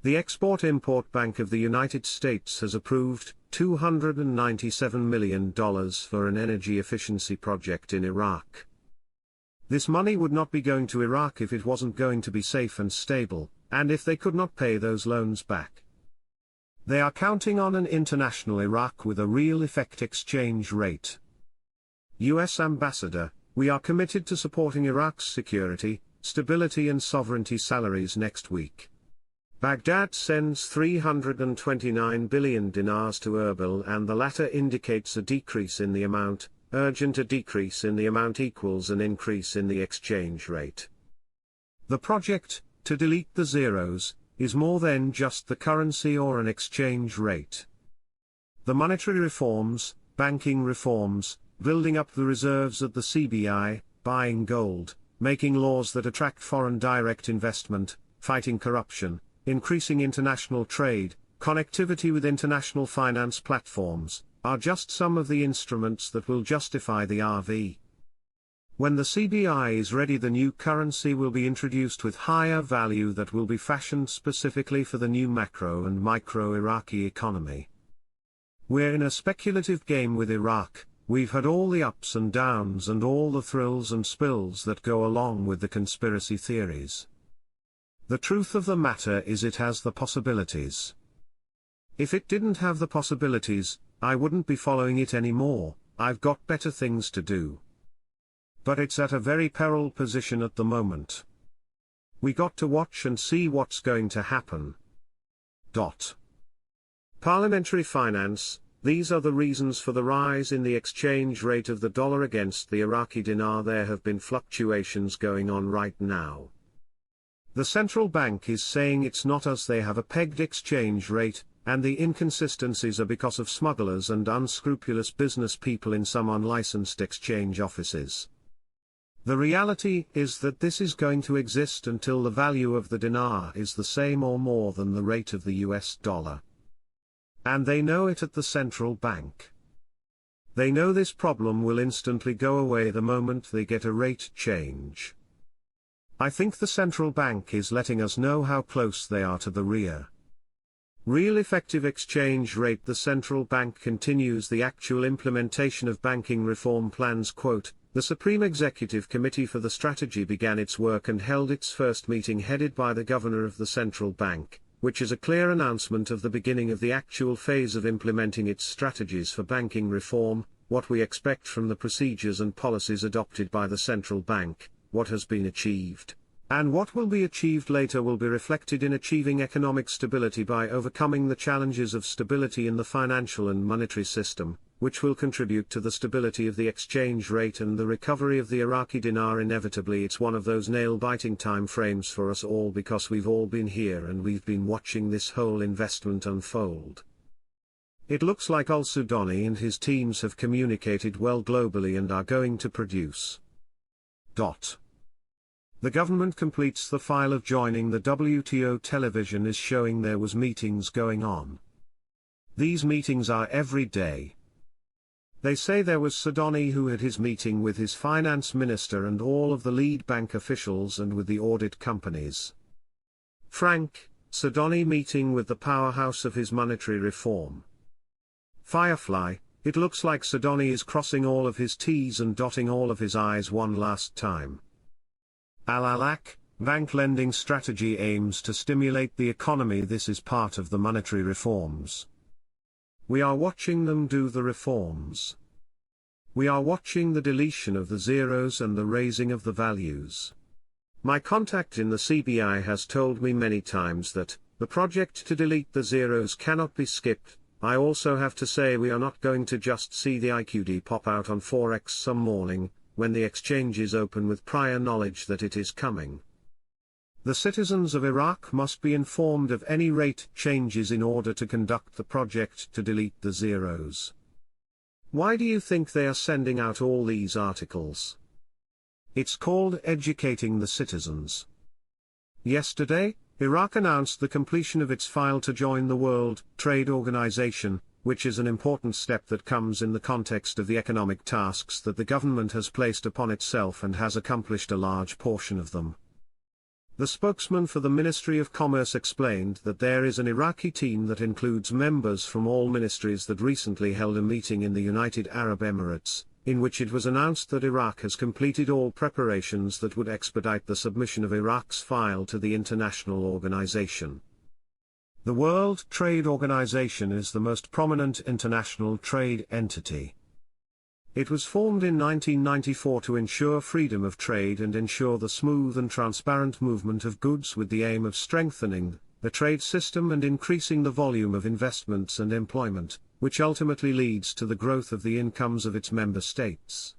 The Export-Import Bank of the United States has approved $297 million for an energy efficiency project in Iraq. This money would not be going to Iraq if it wasn't going to be safe and stable, and if they could not pay those loans back. They are counting on an international Iraq with a real effect exchange rate. U.S. Ambassador, we are committed to supporting Iraq's security, stability and sovereignty. Salaries next week. Baghdad sends 329 billion dinars to Erbil, and the latter indicates a decrease in the amount. Urgent. A decrease in the amount equals an increase in the exchange rate. The project, to delete the zeros, is more than just the currency or an exchange rate. The monetary reforms, banking reforms, building up the reserves at the CBI, buying gold, making laws that attract foreign direct investment, fighting corruption, increasing international trade, connectivity with international finance platforms, are just some of the instruments that will justify the RV. When the CBI is ready, the new currency will be introduced with higher value that will be fashioned specifically for the new macro and micro Iraqi economy. We're in a speculative game with Iraq. We've had all the ups and downs and all the thrills and spills that go along with the conspiracy theories. The truth of the matter is it has the possibilities. If it didn't have the possibilities, I wouldn't be following it anymore. I've got better things to do. But it's at a very perilous position at the moment. We got to watch and see what's going to happen. Parliamentary finance. These are the reasons for the rise in the exchange rate of the dollar against the Iraqi dinar. There have been fluctuations going on right now. The central bank is saying it's not as they have a pegged exchange rate, and the inconsistencies are because of smugglers and unscrupulous business people in some unlicensed exchange offices. The reality is that this is going to exist until the value of the dinar is the same or more than the rate of the US dollar. And they know it at the central bank. They know this problem will instantly go away the moment they get a rate change. I think the central bank is letting us know how close they are to the real effective exchange rate. The central bank continues the actual implementation of banking reform plans. Quote, the Supreme Executive Committee for the Strategy began its work and held its first meeting headed by the Governor of the Central Bank, which is a clear announcement of the beginning of the actual phase of implementing its strategies for banking reform. What we expect from the procedures and policies adopted by the central bank, what has been achieved, and what will be achieved later will be reflected in achieving economic stability by overcoming the challenges of stability in the financial and monetary system, which will contribute to the stability of the exchange rate and the recovery of the Iraqi dinar. Inevitably, it's one of those nail-biting time frames for us all because we've all been here and we've been watching this whole investment unfold. It looks like al-Sudani and his teams have communicated well globally and are going to produce. The government completes the file of joining the WTO. Television is showing there was meetings going on. These meetings are every day. They say there was Sudani who had his meeting with his finance minister and all of the lead bank officials and with the audit companies. Frank Sudani meeting with the powerhouse of his monetary reform. Firefly, it looks like Sudani is crossing all of his T's and dotting all of his I's one last time. Al-Alaq, bank lending strategy aims to stimulate the economy. This is part of the monetary reforms. We are watching them do the reforms. We are watching the deletion of the zeros and the raising of the values. My contact in the CBI has told me many times that the project to delete the zeros cannot be skipped. I also have to say we are not going to just see the IQD pop out on Forex some morning, when the exchange is open with prior knowledge that it is coming. The citizens of Iraq must be informed of any rate changes in order to conduct the project to delete the zeros. Why do you think they are sending out all these articles? It's called educating the citizens. Yesterday, Iraq announced the completion of its file to join the World Trade Organization, which is an important step that comes in the context of the economic tasks that the government has placed upon itself and has accomplished a large portion of them. The spokesman for the Ministry of Commerce explained that there is an Iraqi team that includes members from all ministries that recently held a meeting in the United Arab Emirates, in which it was announced that Iraq has completed all preparations that would expedite the submission of Iraq's file to the international organization. The World Trade Organization is the most prominent international trade entity. It was formed in 1994 to ensure freedom of trade and ensure the smooth and transparent movement of goods with the aim of strengthening the trade system and increasing the volume of investments and employment, which ultimately leads to the growth of the incomes of its member states.